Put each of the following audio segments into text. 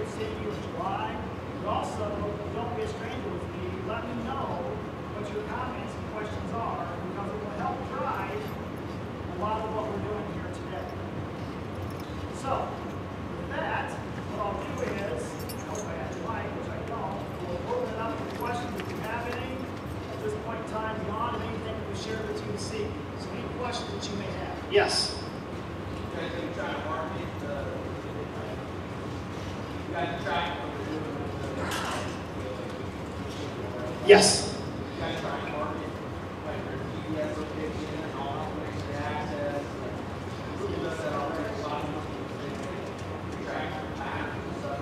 good seeing you in July. But also, don't be a stranger with me. Let me know what your comments and questions are, because it will help drive a lot of what we're doing here today. So, with that, what I'll do is, I hope I have the mic, which I don't, we'll open it up for questions if you have any at this point in time, beyond anything that we shared with you this evening. So any questions that you may have. Yes? You guys are trying to market you guys are trying what we're doing with Yes. you guys trying to market like your GPS location and all information access, like who does that already? A lot of people track your path and stuff.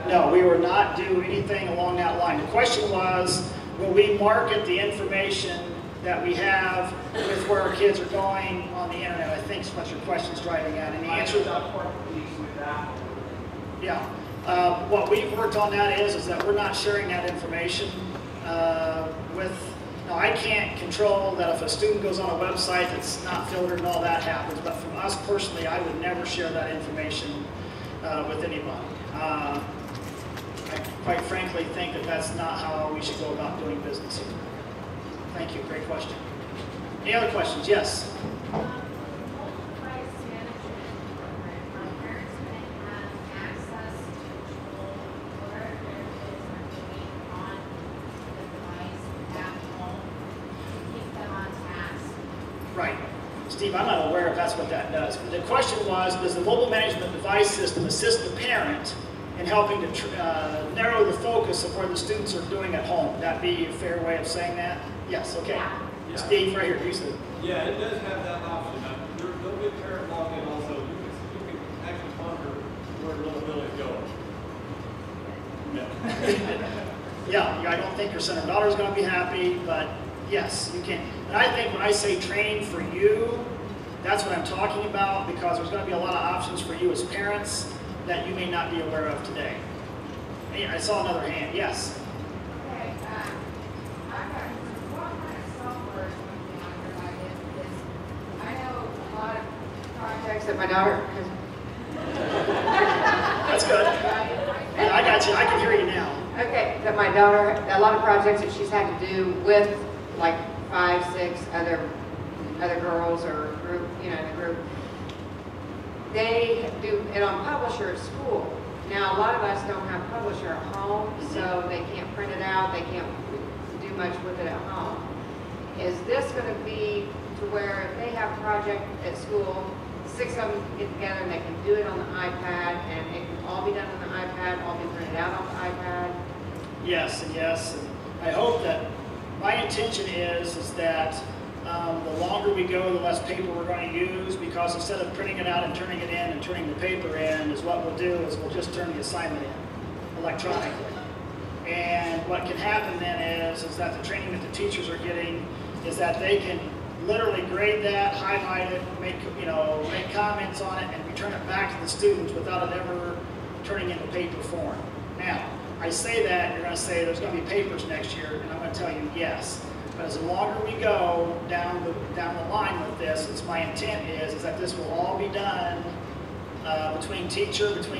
No, we will not do anything along that line. The question was, will we market the information that we have with where our kids are going on the internet? I think is what your question's driving at. And the answer is, yeah. What we've worked on that is that we're not sharing that information with. Now, I can't control that if a student goes on a website that's not filtered and all that happens, but from us personally, I would never share that information with anybody. I quite frankly think that that's not how we should go about doing business here. Thank you, great question. Any other questions? Yes? Right. Steve, I'm not aware if that's what that does. The question was, does the mobile management device system assist the parent in helping to narrow the focus of where the students are doing at home? Would that be a fair way of saying that? Yes, okay. Yeah. Steve, right here, you said. Yeah, it does have that option. There'll be a parent login also. You can actually monitor where little Billy's going. Yeah, I don't think your son or daughter is going to be happy, but yes, you can. And I think when I say training for you, that's what I'm talking about, because there's going to be a lot of options for you as parents that you may not be aware of today. Hey, I saw another hand. Yes? Okay, I've got what kind of software is something on your idea is I know a lot of projects that my daughter has. That's good. Yeah, I got you. I can hear you now. Okay, that my daughter, a lot of projects that she's had to do with like 5, 6 other girls or group, in a group. They do it on Publisher at school. Now, a lot of us don't have Publisher at home, so they can't print it out. They can't do much with it at home. Is this going to be to where if they have a project at school, 6 of them get together and they can do it on the iPad, and it can all be done on the iPad, all be printed out on the iPad? Yes, and yes. And I hope that my intention is that the longer we go, the less paper we're going to use, because instead of printing it out and turning it in and turning the paper in, is what we'll do is we'll just turn the assignment in electronically. And what can happen then is that the training that the teachers are getting is that they can literally grade that, highlight it, make comments on it, and return it back to the students without it ever turning into paper form. Now, I say that, you're going to say there's going to be papers next year, and I'm going to tell you yes. But as the longer we go down the line with this, it's my intent is that this will all be done between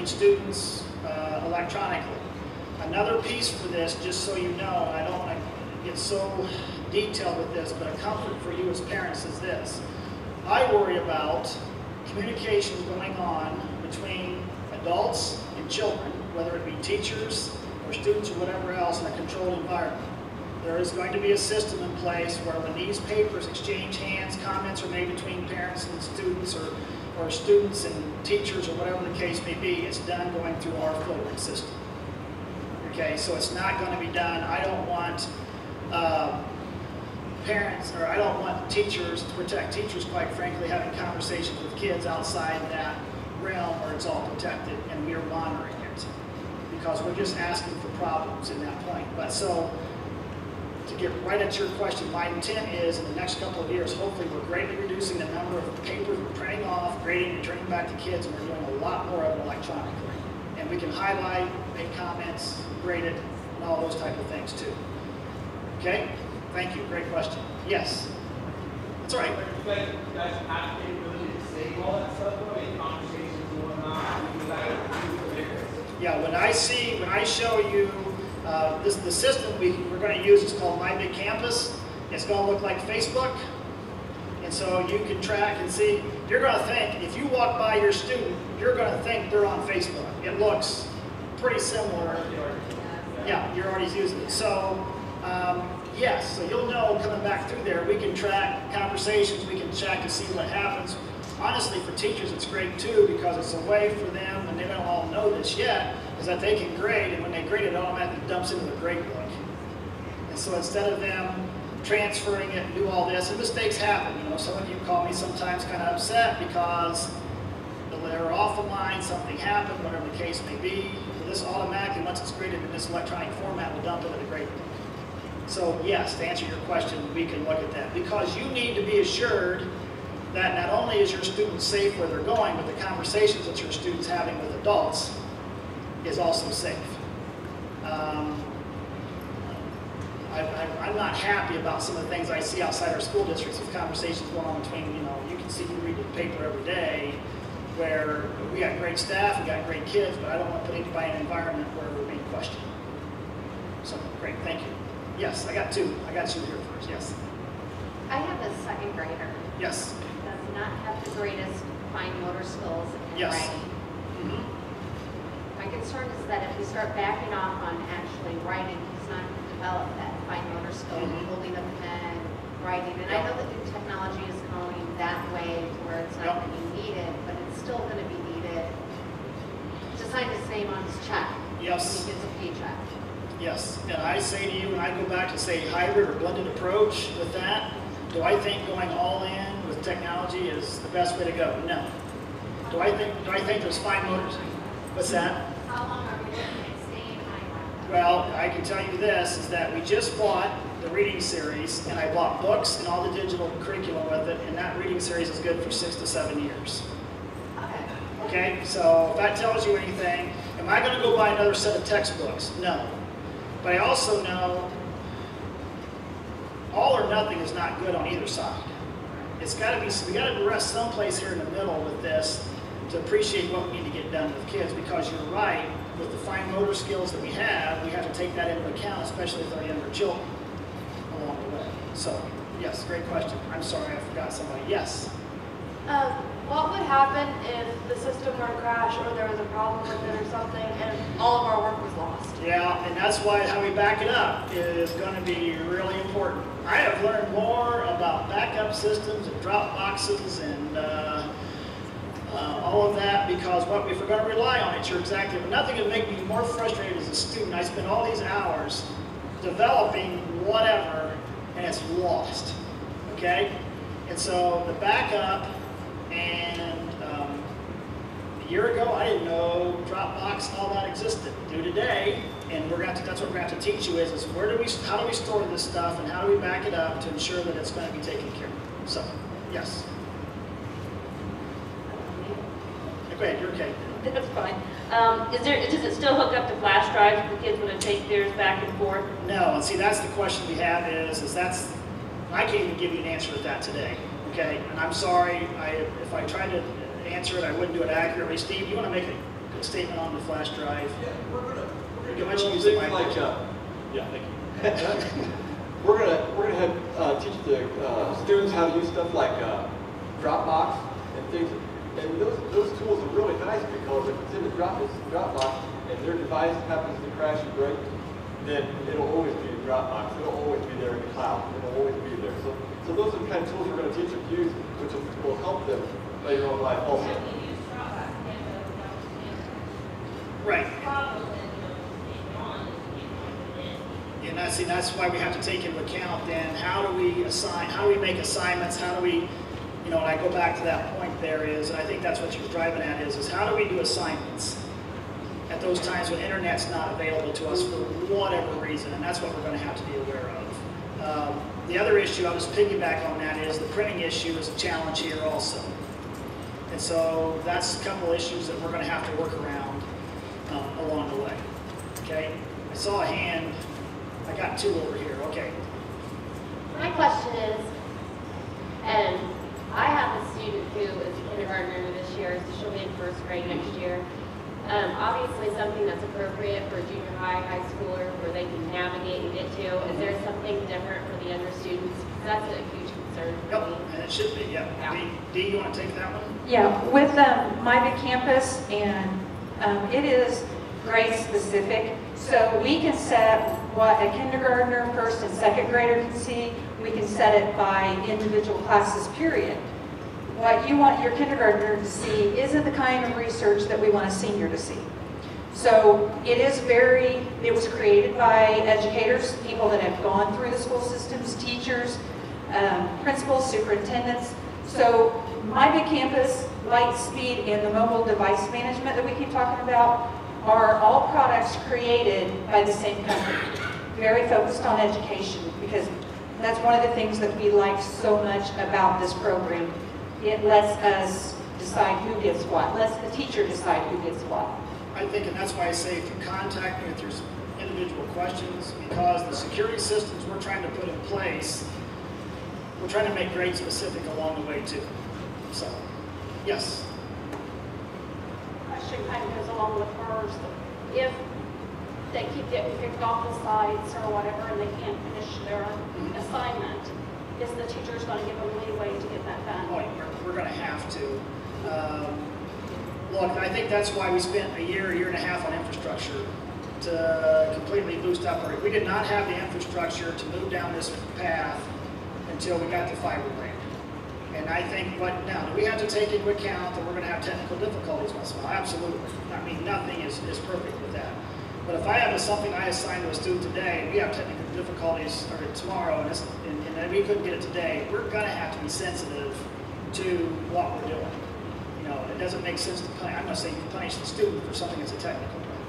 students, electronically. Another piece for this, just so you know, and I don't want to get so detailed with this, but a comfort for you as parents is this. I worry about communication going on between adults and children, whether it be teachers or students or whatever else, in a controlled environment. There is going to be a system in place where when these papers exchange hands, comments are made between parents and students, or students and teachers, or whatever the case may be, it's done going through our filtering system. Okay, so it's not going to be done. I don't want parents, or I don't want teachers, to protect teachers, quite frankly, having conversations with kids outside that realm where it's all protected and we're monitoring it, because we're just asking for problems in that point. But so, to get right at your question, my intent is in the next couple of years, hopefully we're greatly reducing the number of papers we're printing off, grading, and turning back to kids, and we're doing a lot more of it electronically. And we can highlight, make comments, grade it, and all those type of things too. Okay? Thank you. Great question. Yes? That's all right. You guys have the capability to save all that stuff, though, in conversations and whatnot. Yeah, when I show you, the system we're going to use is called My Big Campus. It's going to look like Facebook. And so you can track and see, you're going to think, if you walk by your student, you're going to think they're on Facebook. It looks pretty similar. Yeah, you're already using it. So, yes, so you'll know coming back through there, we can track conversations, we can check and see what happens. Honestly, for teachers, it's great too, because it's a way for them, and they don't all know this yet, is that they can grade, and when they grade, it automatically dumps into the grade book. And so instead of them transferring it and do all this, and mistakes happen. You know, some of you call me sometimes kind of upset because they're off the line, something happened, whatever the case may be. This automatically, once it's graded in this electronic format, will dump into the grade book. So yes, to answer your question, we can look at that, because you need to be assured that not only is your student safe where they're going, but the conversations that your student's having with adults is also safe. I'm not happy about some of the things I see outside our school districts with conversations going on between, you know, you can see, you read the paper every day, where we got great staff, we got great kids, but I don't want to put anybody in an environment where we're being questioned. So, great, thank you. Yes, I got two. I got you here first, yes. I have a second grader. Yes. Does not have the greatest fine motor skills in Yes. writing. Mm-hmm. My concern is that if we start backing off on actually writing, he's not going to develop that fine motor skill, Mhm. holding a pen, writing. And Yep. I know that new technology is going that way to where it's not Yep. going to be needed, but it's still going to be needed to sign his name on his check. Yes. When he gets a paycheck. Yes, and I say to you, when I go back to say hybrid or blended approach with that, do I think going all in with technology is the best way to go? No. Do I think there's fine motors? What's that? How long are we looking at staying hybrid? Well, I can tell you this, is that we just bought the reading series, and I bought books and all the digital curriculum with it, and that reading series is good for 6 to 7 years. Okay. Okay, so if that tells you anything, am I going to go buy another set of textbooks? No. But I also know all or nothing is not good on either side. It's got to be, we got to rest someplace here in the middle with this to appreciate what we need to get done with kids, because you're right, with the fine motor skills that we have to take that into account, especially with our younger children along the way. So, yes, great question. I'm sorry, I forgot somebody. Yes? What would happen if the system were to crash or there was a problem with it or something and all of our work was lost? Yeah, and that's why how we back it up is going to be really important. I have learned more about backup systems and drop boxes and all of that, because if we're going to rely on it, you're exactly, nothing would make me more frustrated as a student. I spend all these hours developing whatever and it's lost, okay? And so the backup, and a year ago I didn't know Dropbox and all that existed. Do today, and that's what we're going to have to teach you is how do we store this stuff and how do we back it up to ensure that it's going to be taken care of. So, yes. Go ahead, you're okay. That's fine. Does it still hook up to flash drives if the kids want to take theirs back and forth? No, and see, that's the question we have I can't even give you an answer to that today, okay? And I'm sorry, if I tried to answer it, I wouldn't do it accurately. Steve, you want to make a statement on the flash drive? Yeah, we're gonna You mentioned do using things like, Yeah, thank you. we're gonna have teach the students how to use stuff like Dropbox and things. And those tools are really nice, because if it's in the Dropbox and their device happens to crash and break, then it'll always be in Dropbox. It'll always be there in the cloud. It'll always be there. So those are the kind of tools we're going to teach them to use, which will help them later on in life also. Right. And that's why we have to take into account then how do we make assignments, and I go back to that point there is, and I think that's what you're driving at is how do we do assignments at those times when internet's not available to us for whatever reason, and that's what we're going to have to be aware of. The other issue, I'll just piggyback on that, is the printing issue is a challenge here also. And so that's a couple issues that we're going to have to work around along the way. Okay? I saw a hand. I got two over here. Okay. My question is, and I have a student who is a kindergartner this year, so she'll be in first grade next year. Obviously something that's appropriate for junior high, high schooler, where they can navigate and get to. Is there something different for the younger students? That's a huge concern for Yep, me. and it should be, yeah. Yeah. Dee, you want to take that one? Yeah, with my big campus, and it is grade specific. So we can set what a kindergartner, first and second grader can see. We can set it by individual classes, period. What you want your kindergartner to see isn't the kind of research that we want a senior to see. So it was created by educators, people that have gone through the school systems, teachers, principals, superintendents. So My Big Campus, Lightspeed, and the mobile device management that we keep talking about are all products created by the same company. Very focused on education, because that's one of the things that we like so much about this program. It lets us decide who gets what, lets the teacher decide who gets what. I think, and that's why I say if you contact me with your individual questions, because the security systems we're trying to put in place, we're trying to make grade specific along the way too. So, yes. Question kind of goes along with hers. If they keep getting kicked off the sites or whatever and they can't finish their assignment, is the teacher's going to give them leeway to get that done? Oh, we're going to have to. Look, I think that's why we spent a year and a half on infrastructure to completely boost up our. We did not have the infrastructure to move down this path until we got the fiber grant. And I think now, do we have to take into account that we're going to have technical difficulties once in a while? Absolutely. I mean, nothing is perfect with that. But if I have something I assign to a student today, we have technical difficulties or tomorrow, and we couldn't get it today, we're going to have to be sensitive to what we're doing. You know, it doesn't make sense to punish. I'm going to say you punish the student for something that's a technical problem.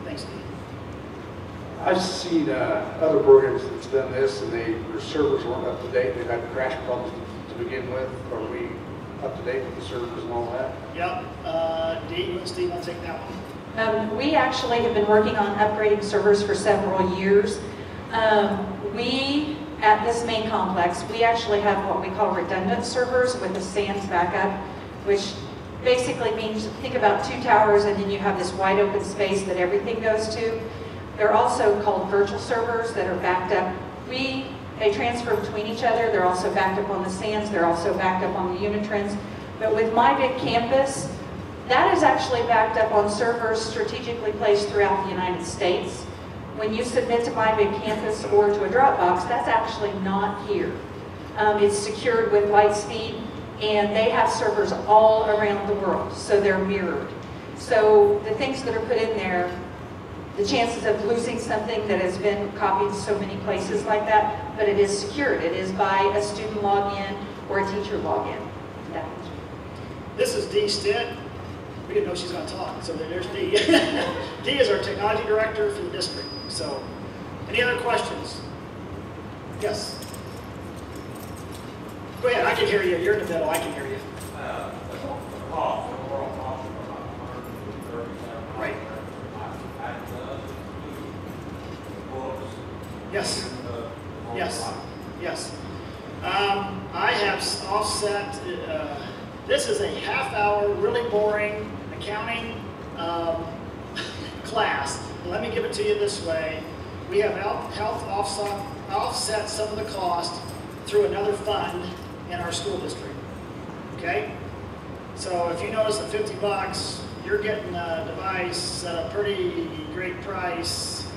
Thanks, Steve. I've seen other programs that's done this, and their servers weren't up to date. They've had crash problems to begin with. Are we up to date with the servers and all that? Yep. Dee, you and Steve want to take that one? We actually have been working on upgrading servers for several years. At this main complex, we actually have what we call redundant servers with a SANS backup, which basically means, think about 2 towers and then you have this wide open space that everything goes to. They're also called virtual servers that are backed up. They transfer between each other. They're also backed up on the SANS. They're also backed up on the Unitrends. But with My Big Campus, that is actually backed up on servers strategically placed throughout the United States. When you submit to My Big Campus or to a Dropbox, that's actually not here. It's secured with Lightspeed, and they have servers all around the world, so they're mirrored. So the things that are put in there, the chances of losing something that has been copied so many places like that, but it is secured. It is by a student login or a teacher login. This is Dee Stitt. We didn't know she's going to talk, so there's Dee. Dee is our technology director for the district. So, any other questions? Yes. Go ahead. I can hear you. You're in the middle. I can hear you. Right. Yes. Yes. Yes. I have offset. This is a half-hour, really boring accounting class. Let me give it to you this way. We have helped offset some of the cost through another fund in our school district. Okay? So if you notice the $50, you're getting a device at a pretty great price.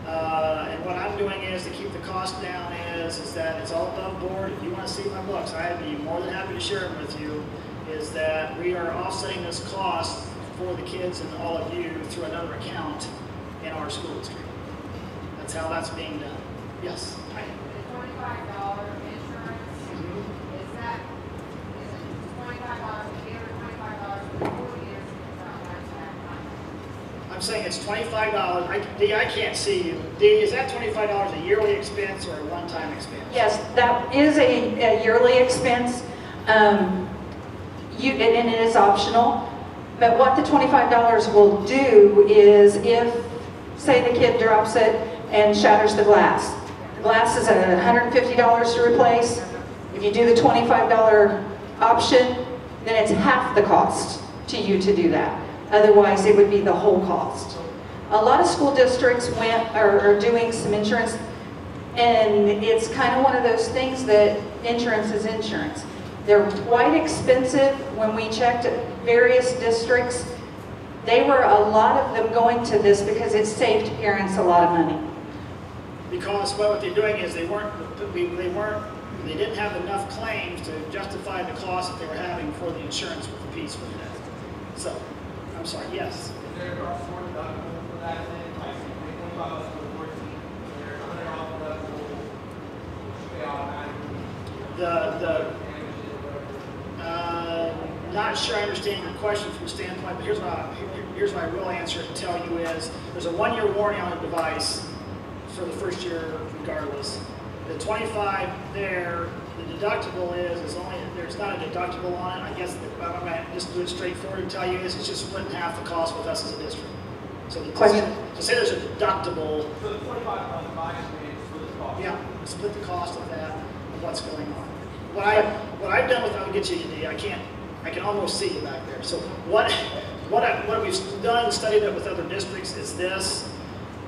And what I'm doing is to keep the cost down is that it's all above board. If you want to see my books, I'd be more than happy to share them with you. Is that we are offsetting this cost for the kids and all of you through another account in our school district. That's how that's being done. Yes? The $25 insurance, is it $25 a year or $25 for 4 years? I'm saying it's $25. Dee, I can't see you. Dee, is that $25 a yearly expense or a one-time expense? Yes, that is a yearly expense. And it is optional. But what the $25 will do is if, say the kid drops it and shatters the glass. The glass is $150 to replace. If you do the $25 option, then it's half the cost to you to do that. Otherwise, it would be the whole cost. A lot of school districts are doing some insurance, and it's kind of one of those things that insurance is insurance. They're quite expensive. When we checked various districts, they were a lot of them going to this because it saved parents a lot of money. Because what they're doing is they didn't have enough claims to justify the cost that they were having for the insurance with the piece for that. So, I'm sorry, yes? Is there a sort of deductible for that thing? Like, $25 for 14, is there a $100 deductible, which pay automatically? Not sure I understand your question from the standpoint, but here's what I will answer and tell you is, there's a 1-year warranty on the device for the first year regardless. The 25 there, the deductible is only, there's not a deductible on it. I guess I'm going to just do it straightforward and tell you is it's just split in half the cost with us as a district. So to say there's a deductible. So the $25 device is for the cost? Yeah, split the cost of that, of what's going on. What I've done with, I'll get you, D, I can almost see you back there. So what we've done, studied it with other districts is this.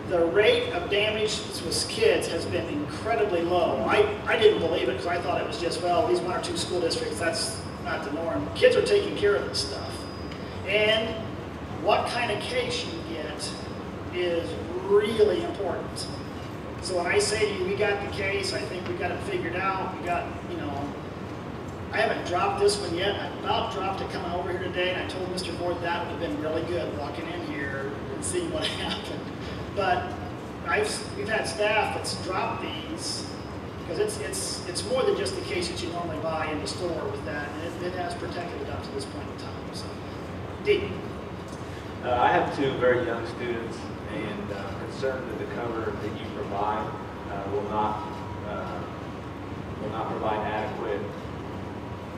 The rate of damage with kids has been incredibly low. I didn't believe it because I thought it was just, well, these 1 or 2 school districts, that's not the norm. Kids are taking care of this stuff. And what kind of case you get is really important. So when I say to you, we got the case, I think we got it figured out, we got, you know, I haven't dropped this one yet. I about dropped it coming over here today, and I told Mr. Ford that would have been really good walking in here and seeing what happened. But we've had staff that's dropped these because it's more than just the case that you normally buy in the store with that, and it has protected it up to this point in time. So, D. I have 2 very young students, and concerned that the cover that you provide will not provide adequate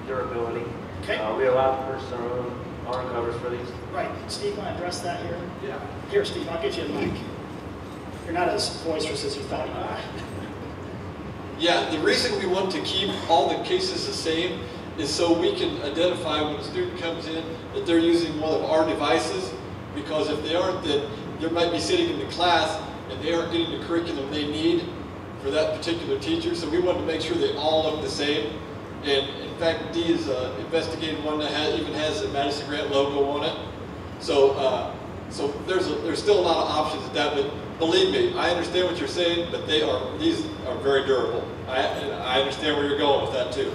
durability. Okay. We allow the person their own arm covers for these. Right. Steve, want to address that here? Yeah. Here, Steve, I'll get you a mic. You're not as boisterous as you thought you were. Yeah, the reason we want to keep all the cases the same is so we can identify when a student comes in that they're using one of our devices, because if they aren't, then they might be sitting in the class and they aren't getting the curriculum they need for that particular teacher. So we wanted to make sure they all look the same. And in fact, D is investigating one that even has the Madison-Grant logo on it. So so there's still a lot of options at that, but believe me, I understand what you're saying, but these are very durable. I understand where you're going with that too.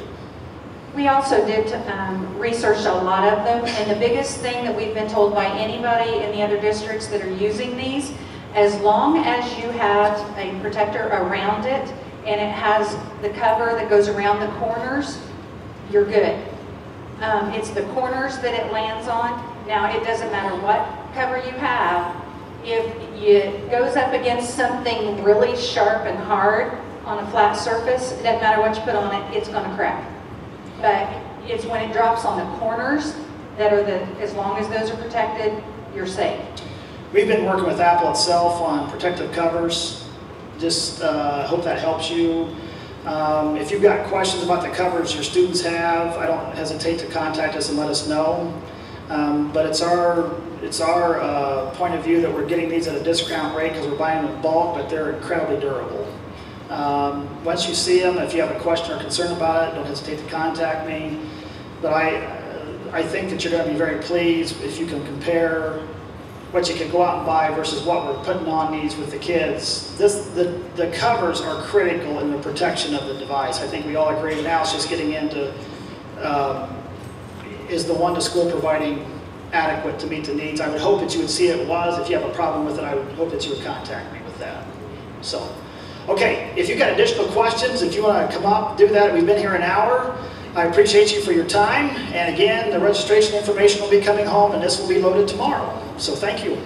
We also did research a lot of them, and the biggest thing that we've been told by anybody in the other districts that are using these, as long as you have a protector around it and it has the cover that goes around the corners, you're good. It's the corners that it lands on. Now, it doesn't matter what cover you have. If it goes up against something really sharp and hard on a flat surface, it doesn't matter what you put on it, it's going to crack. But it's when it drops on the corners that are as long as those are protected, you're safe. We've been working with Apple itself on protective covers. Just hope that helps you. If you've got questions about the covers your students have, I don't hesitate to contact us and let us know. But it's our point of view that we're getting these at a discount rate because we're buying them in bulk, but they're incredibly durable. Once you see them, if you have a question or concern about it, don't hesitate to contact me. But I think that you're going to be very pleased if you can compare what you can go out and buy versus what we're putting on these with the kids. The covers are critical in the protection of the device. I think we all agree. Now it's just getting into, is the one to school providing adequate to meet the needs? I would hope that you would see it was. If you have a problem with it, I would hope that you would contact me with that. So, okay, if you've got additional questions, if you want to come up, do that. We've been here an hour. I appreciate you for your time. And again, the registration information will be coming home and this will be loaded tomorrow. So thank you.